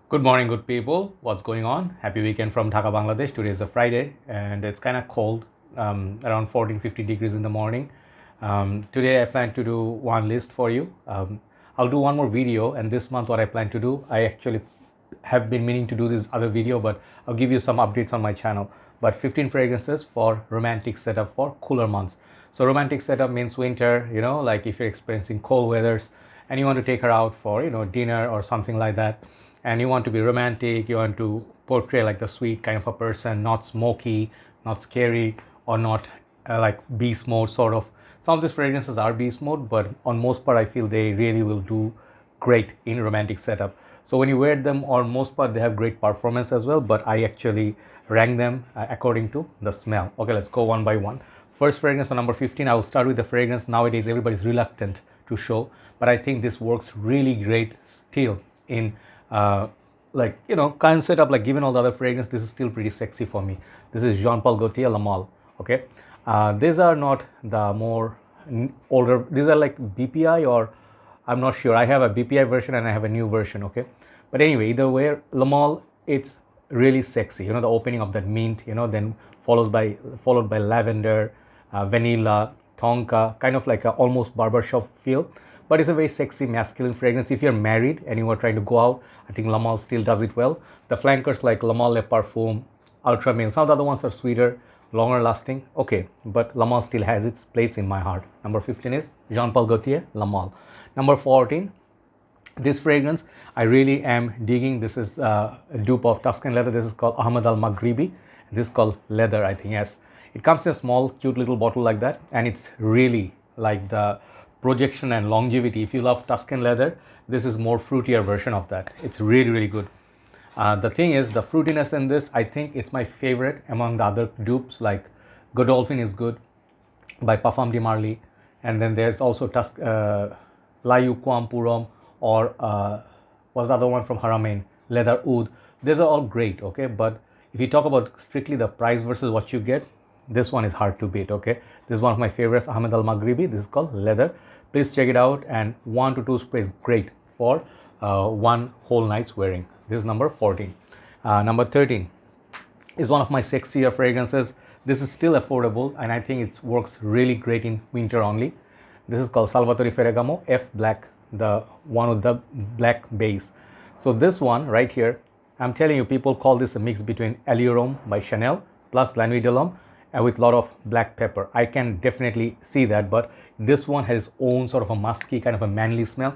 Good morning, good people. What's going on? Happy weekend from Dhaka, Bangladesh. Today is a Friday and it's kind of cold, around 14-15 degrees in the morning. Today I plan to do one list for you. I'll do one more video, and this month what I plan to do, I actually have been meaning to do this other video, but I'll give you some updates on my channel. But 15 fragrances for romantic setup for cooler months. So romantic setup means winter, like if you're experiencing cold weathers and you want to take her out for, dinner or something like that, and you want to be romantic, you want to portray like the sweet kind of a person, not smoky, not scary, or not like beast mode sort of. Some of these fragrances are beast mode, but on most part I feel they really will do great in romantic setup. So when you wear them, on most part they have great performance as well, but I actually rank them according to the smell. Okay, let's go one by one. First fragrance on number 15, I will start with the fragrance nowadays everybody's reluctant to show, but I think this works really great still in kind of setup, like given all the other fragrance, this is still pretty sexy for me. This is Jean Paul Gaultier La Nuit. Okay, these are not the more older, these are like BPI, or I'm not sure. I have a BPI version and I have a new version. Okay, but anyway, either way, La Nuit, it's really sexy. The opening of that mint, then followed by lavender, vanilla, tonka, kind of like a almost barbershop feel, but it's a very sexy masculine fragrance. If you're married and you are trying to go out, I think La Nuit still does it well. The flankers like La Nuit Le Parfum, Ultra Male, some of the other ones are sweeter, longer lasting, okay, but La Nuit still has its place in my heart. Number 15 is Jean Paul Gaultier La Nuit. Number 14, this fragrance I really am digging. This is a dupe of Tuscan leather. This is called Ahmed Al Maghribi. This is called leather, I think. Yes, it comes in a small cute little bottle like that, and it's really like the projection and longevity. If you love Tuscan leather, this is more fruitier version of that. It's really good. The thing is, the fruitiness in this, I think it's my favorite among the other dupes. Like Godolphin is good by Parfum de Marly, and then there's also Layu Quam Purom, or what's the other one from Haramain, Leather Oud. These are all great, okay, but if you talk about strictly the price versus what you get, this one is hard to beat. Okay, this is one of my favorites, Ahmed Al Maghribi. This is called leather. Please check it out, and 1 to 2 sprays great for one whole night's wearing. This is number 14. Number 13 is one of my sexier fragrances. This is still affordable, and I think it works really great in winter only. This is called Salvatore Ferragamo F Black, the one with the black base. So this one right here, I'm telling you, people call this a mix between Allure by Chanel plus La Nuit de l'Homme, with a lot of black pepper. I can definitely see that, but this one has its own sort of a musky, kind of a manly smell.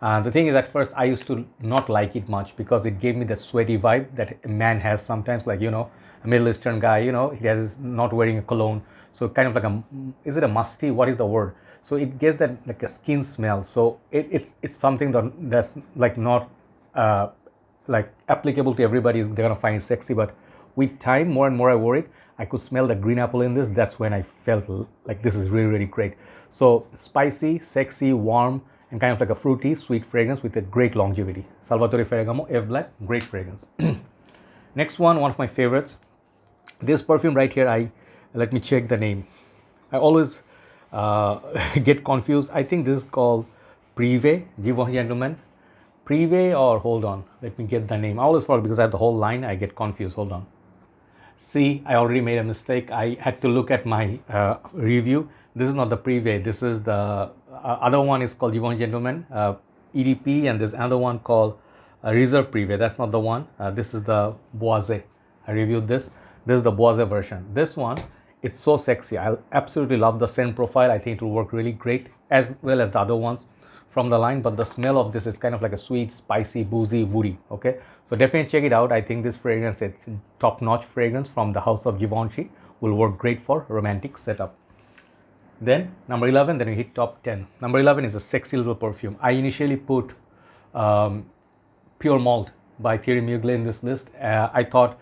The thing is, at first I used to not like it much because it gave me the sweaty vibe that a man has sometimes, like, a Middle Eastern guy, he has not wearing a cologne. So kind of like is it a musty? What is the word? So it gives that like a skin smell. So it's something that's like not like applicable to everybody. They're gonna find it sexy, but with time, more and more I wore it, I could smell the green apple in this. That's when I felt like this is really great. So spicy, sexy, warm, and kind of like a fruity, sweet fragrance with a great longevity. Salvatore Ferragamo F Black, great fragrance. Next one of my favorites. This perfume right here, let me check the name. I always get confused. I think this is called Privé, Givenchy Gentleman. Privé, or hold on, let me get the name. I always forget because I have the whole line. I get confused. Hold on. See, I already made a mistake. I had to look at my review. This is not the Privé. This is the other one is called Givenchy Gentleman, EDP, and there's another one called Reserve Privé. That's not the one. This is the Boisee. I reviewed this. This is the Boisee version. This one, it's so sexy. I absolutely love the scent profile. I think it will work really great, as well as the other ones from the line, but the smell of this is kind of like a sweet, spicy, boozy, woody. Okay, so definitely check it out. I think this fragrance, it's top-notch fragrance from the house of Givenchy, will work great for romantic setup. Then number 11, then we hit top 10. Number 11 is a sexy little perfume. I initially put Pure Malt by Thierry Mugler in this list. I thought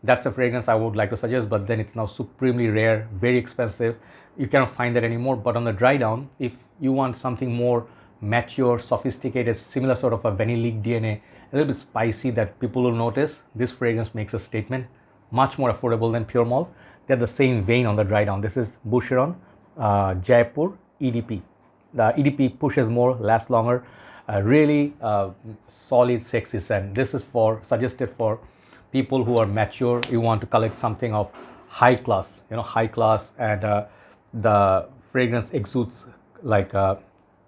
that's a fragrance I would like to suggest, but then it's now supremely rare, very expensive. You cannot find that anymore. But on the dry down, if you want something more mature, sophisticated, similar sort of a vanillic DNA, a little bit spicy that people will notice, this fragrance makes a statement. Much more affordable than Pure Malt. They're the same vein on the dry down. This is Boucheron, Jaipur, EDP. The EDP pushes more, lasts longer. Really solid, sexy scent. This is suggested for people who are mature. You want to collect something of high class, high class, and the fragrance exudes like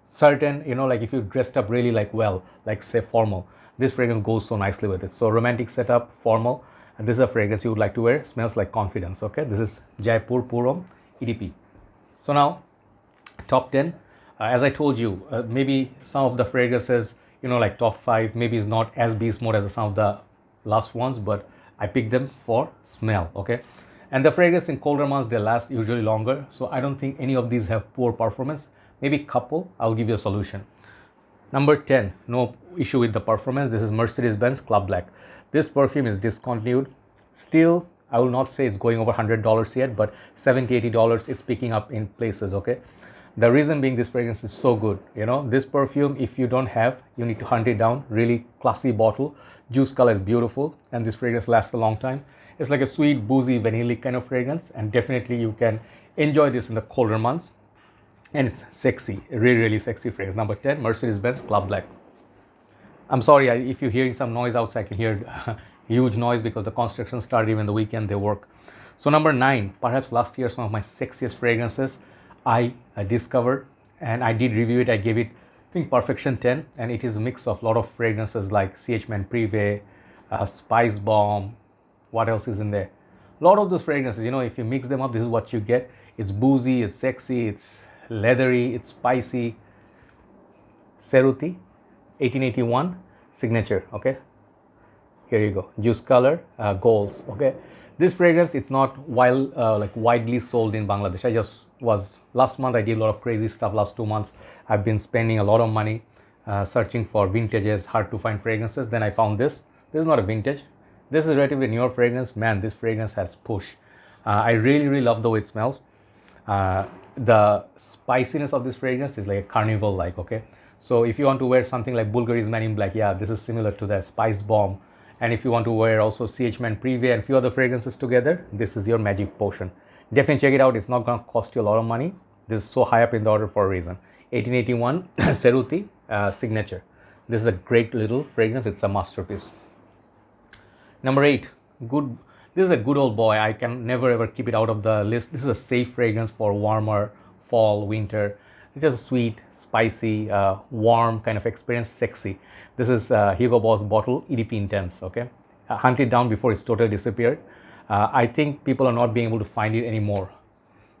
certain, like if you dressed up really like well, like say formal, this fragrance goes so nicely with it. So romantic setup, formal, and this is a fragrance you would like to wear. Smells like confidence. Okay, this is Jaipur Puram EDP. So now top 10. As I told you, maybe some of the fragrances, like top 5, maybe is not as beast mode as some of the last ones, but I picked them for smell. Okay, and the fragrance in colder months, they last usually longer, so I don't think any of these have poor performance. Maybe couple, I'll give you a solution. Number 10, no issue with the performance. This is Mercedes-Benz Club Black. This perfume is discontinued. Still, I will not say it's going over $100 yet, but $70-$80 it's picking up in places. Okay, the reason being, this fragrance is so good. This perfume, if you don't have, you need to hunt it down. Really classy bottle, juice color is beautiful, and this fragrance lasts a long time. It's like a sweet, boozy, vanilla kind of fragrance, and definitely you can enjoy this in the colder months. And it's sexy, really sexy fragrance. Number 10, Mercedes-Benz Club Black. I'm sorry if you're hearing some noise outside. I can hear huge noise because the construction started even the weekend they work. So number 9, perhaps last year, some of my sexiest fragrances I discovered, and I did review it. I gave it, I think, Perfection 10, and it is a mix of a lot of fragrances like CH Man Privé, Spice Bomb. What else is in there? A lot of those fragrances, if you mix them up, this is what you get. It's boozy, it's sexy, it's leathery, it's spicy. Cerruti 1881 signature. Okay, here you go. Juice color, golds. Okay, this fragrance, it's not widely sold in Bangladesh. I just was last month. I did a lot of crazy stuff. Last 2 months I've been spending a lot of money searching for vintages, hard to find fragrances. Then I found this. This is not a vintage. This is relatively newer fragrance. Man, this fragrance has push. I really love the way it smells. The spiciness of this fragrance is like a carnival like. Okay, so if you want to wear something like Bulgari's Man in Black, yeah, this is similar to that. Spice Bomb. And if you want to wear also CH Man Privé and a few other fragrances together, this is your magic potion. Definitely check it out. It's not going to cost you a lot of money. This is so high up in the order for a reason. 1881 Cerruti signature. This is a great little fragrance. It's a masterpiece. Number 8, good. This is a good old boy. I can never ever keep it out of the list. This is a safe fragrance for warmer fall, winter. It's just sweet, spicy, warm kind of experience, sexy. This is Hugo Boss bottle EDP Intense. Okay, hunt it down before it's totally disappeared. I think people are not being able to find it anymore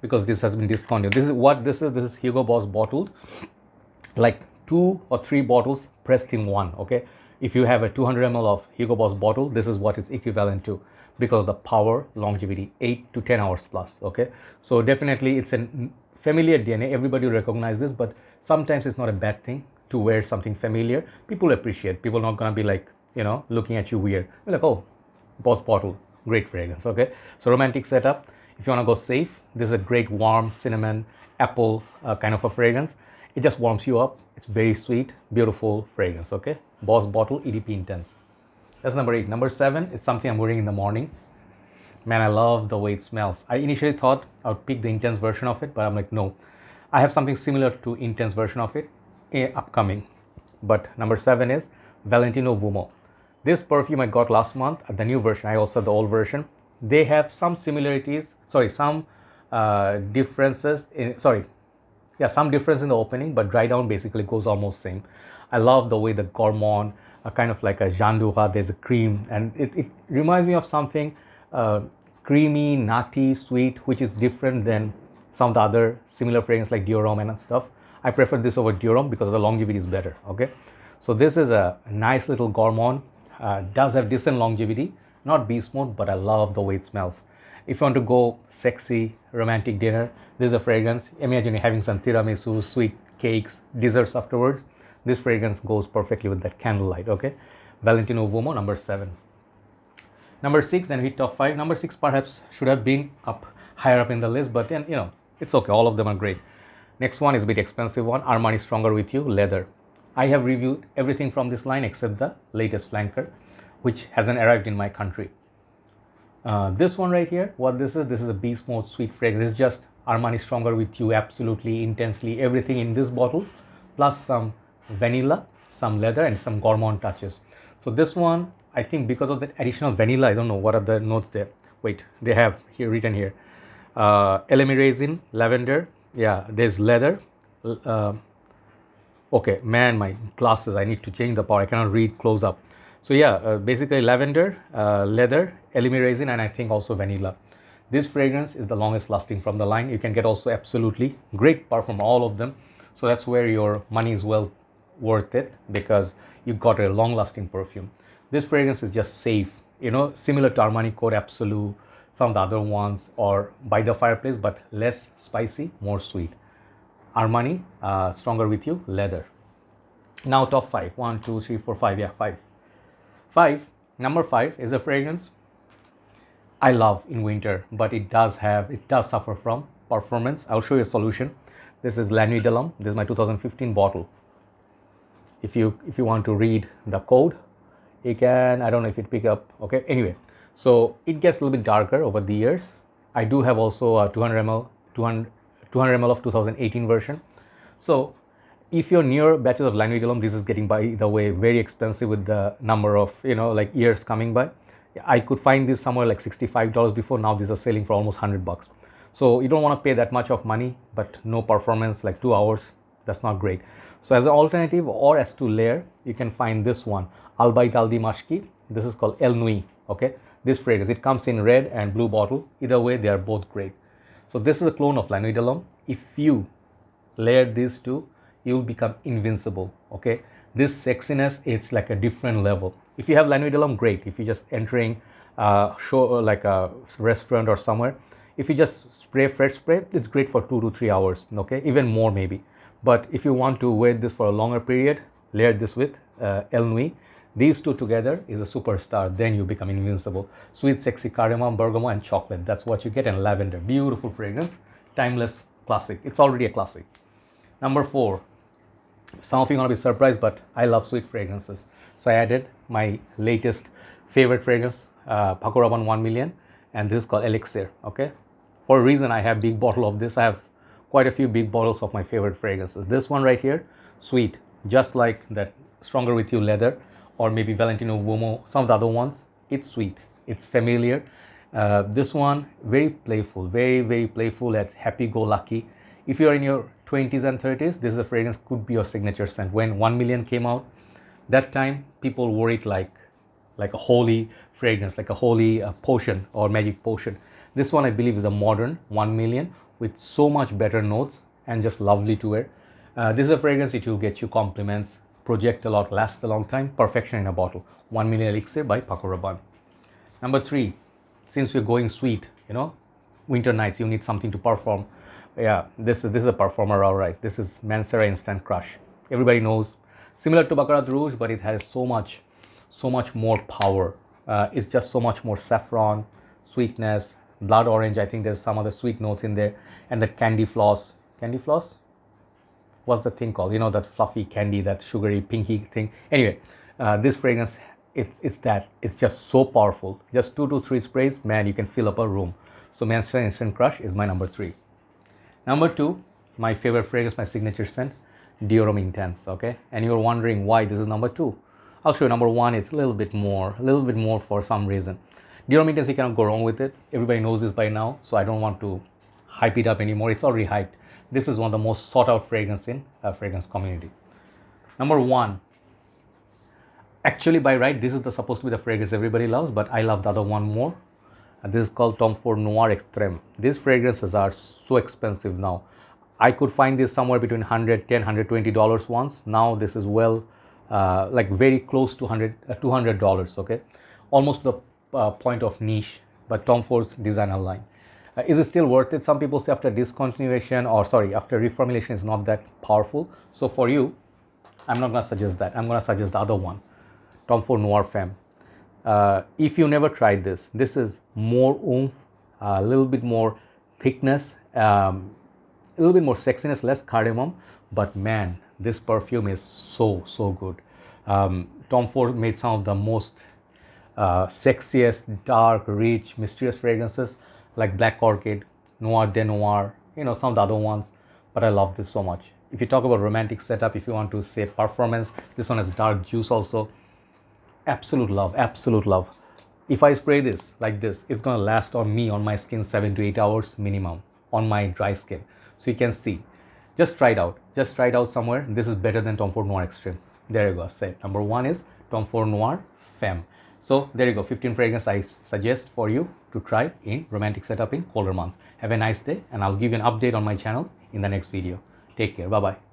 because this has been discontinued. This is what this is. This is Hugo Boss bottled, like 2 or 3 bottles pressed in one. Okay, if you have a 200 ml of Hugo Boss bottle, this is what it's equivalent to, because of the power, longevity, 8 to 10 hours plus. Okay, so definitely it's a familiar DNA. Everybody will recognize this, but sometimes it's not a bad thing to wear something familiar. People appreciate. People are not gonna be like, looking at you weird. They're like, oh, Boss bottle, great fragrance. Okay, so romantic setup. If you wanna go safe, this is a great warm cinnamon apple kind of a fragrance. It just warms you up. It's very sweet, beautiful fragrance. Okay, Boss bottle EDP Intense. That's number 8. Number 7, it's something I'm wearing in the morning. Man, I love the way it smells. I initially thought I would pick the Intense version of it, but I'm like, no. I have something similar to Intense version of it upcoming. But number 7 is Valentino Uomo. This perfume I got last month, the new version. I also have the old version. They have some similarities. Some differences. Some difference in the opening, but dry down basically goes almost same. I love the way the gourmand, kind of like a Jandura, there's a cream, and it reminds me of something creamy, nutty, sweet, which is different than some of the other similar fragrances like Dior and stuff. I prefer this over Dior because the longevity is better. Okay, so this is a nice little gourmand. Does have decent longevity, not beast mode, but I love the way it smells. If you want to go sexy, romantic dinner, this is a fragrance. Imagine having some tiramisu, sweet cakes, desserts afterwards. This fragrance goes perfectly with that candlelight. Okay, Valentino Uomo, number 7. Number 6, then hit top 5. Number 6 perhaps should have been higher up in the list, but then it's okay. All of them are great. Next one is a bit expensive one. Armani Stronger With You leather. I have reviewed everything from this line except the latest flanker, which hasn't arrived in my country. This one right here, what this is a beast mode sweet fragrance. It's just Armani Stronger With You, absolutely intensely everything in this bottle, plus some vanilla, some leather, and some gourmand touches. So this one, I think because of that additional vanilla, I don't know what are the notes there. Wait, they have here written here. Elemi resin, lavender. Yeah, there's leather. Okay, man, my glasses, I need to change the power. I cannot read close up. So yeah, basically lavender, leather, elemi resin, and I think also vanilla. This fragrance is the longest lasting from the line. You can get also absolutely great perfume, all of them. So that's where your money is well worth it, because you got a long lasting perfume. This fragrance is just safe, similar to Armani Code Absolute, some of the other ones, or By the Fireplace, but less spicy, more sweet. Armani, Stronger With You, leather. Now top 5. 1, 2, 3, 4, 5. Yeah, 5. Number 5 is a fragrance I love in winter, but it does suffer from performance. I'll show you a solution. This is La Nuit de l'Homme. This is my 2015 bottle. If you want to read the code, you can. I don't know if it pick up. Okay. Anyway, so it gets a little bit darker over the years. I do have also a 200 ml of 2018 version. So if you're near batches of La Nuit de l'Homme, this is getting, by the way, very expensive with the number of like years coming by. I could find this somewhere like $65 before. Now these are selling for almost $100. So you don't want to pay that much of money, but no performance, like 2 hours. That's not great. So as an alternative or as to layer, you can find this one, Albait al Dimashqi. This is called La Nuit. Okay, this fragrance, it comes in red and blue bottle. Either way, they are both great. So this is a clone of La Nuit de l'Homme. If you layer these two, you'll become invincible. Okay, this sexiness, it's like a different level. If you have La Nuit de l'Homme, great. If you're just entering like a restaurant or somewhere, if you just spray fresh spray, it's great for 2 to 3 hours. Okay, even more maybe. But if you want to wear this for a longer period, layer this with La Nuit. These two together is a superstar. Then you become invincible. Sweet, sexy cardamom, bergamot, and chocolate. That's what you get. And lavender. Beautiful fragrance. Timeless classic. It's already a classic. Number 4. Some of you are going to be surprised, but I love sweet fragrances. So I added my latest favorite fragrance, Paco Rabanne 1 million. And this is called Elixir. Okay. For a reason, I have big bottle of this. I have quite a few big bottles of my favorite fragrances. This one right here, sweet. Just like that Stronger With You leather, or maybe Valentino Uomo, some of the other ones, it's sweet, it's familiar. This one, very playful, very, very playful, it's happy-go-lucky. If you're in your 20s and 30s, this is a fragrance, could be your signature scent. When 1 million came out, that time, people wore it like a holy fragrance, like a holy potion or magic potion. This one, I believe, is a modern 1 million with so much better notes and just lovely to wear. This is a fragrance, it will get you compliments, project a lot, last a long time, perfection in a bottle. 1 million Elixir by Paco Rabanne. Number 3, since we're going sweet, winter nights, you need something to perform. Yeah, this is a performer, all right. This is Mancera Instant Crush. Everybody knows, similar to Baccarat Rouge, but it has so much more power. It's just so much more saffron, sweetness, blood orange. I think there's some other sweet notes in there, and the candy floss. Candy floss? What's the thing called? That fluffy candy, that sugary pinky thing. Anyway, this fragrance, it's just so powerful. Just 2 to 3 sprays, man, you can fill up a room. So Mancera Instant Crush is my number 3. Number 2, my favorite fragrance, my signature scent, Dior Homme Intense. Okay, and you're wondering why this is number 2. I'll show you. Number 1, it's a little bit more for some reason. Dior Homme Intense, you cannot go wrong with it. Everybody knows this by now, so I don't want to hype it up anymore. It's already hyped. This is one of the most sought out fragrance in fragrance community. Number 1, actually by right, this is supposed to be the fragrance everybody loves, but I love the other one more. This is called Tom Ford Noir Extreme. These fragrances are so expensive now. I could find this somewhere between $110, $120 once. Now this is like very close to $200, okay? Almost the point of niche, but Tom Ford's designer line. Is it still worth it? Some people say after discontinuation, after reformulation is not that powerful. So for you, I'm not going to suggest that. I'm going to suggest the other one, Tom Ford Noir Femme. If you never tried this is more oomph, a little bit more thickness, a little bit more sexiness, less cardamom. But man, this perfume is so good. Tom Ford made some of the most sexiest, dark, rich, mysterious fragrances, like Black Orchid, Noir de Noir, some of the other ones, but I love this so much. if you talk about romantic setup, if you want to say performance, this one has dark juice also. Absolute love, absolute love. If I spray this like this, it's gonna last on me, on my skin, 7 to 8 hours minimum on my dry skin. So you can see, just try it out. Just try it out somewhere. This is better than Tom Ford Noir Extreme. There you go. Say number 1 is Tom Ford Noir Femme. So there you go. 15 fragrance I suggest for you to try in romantic setup in colder months. Have a nice day, and I'll give you an update on my channel in the next video. Take care. Bye bye.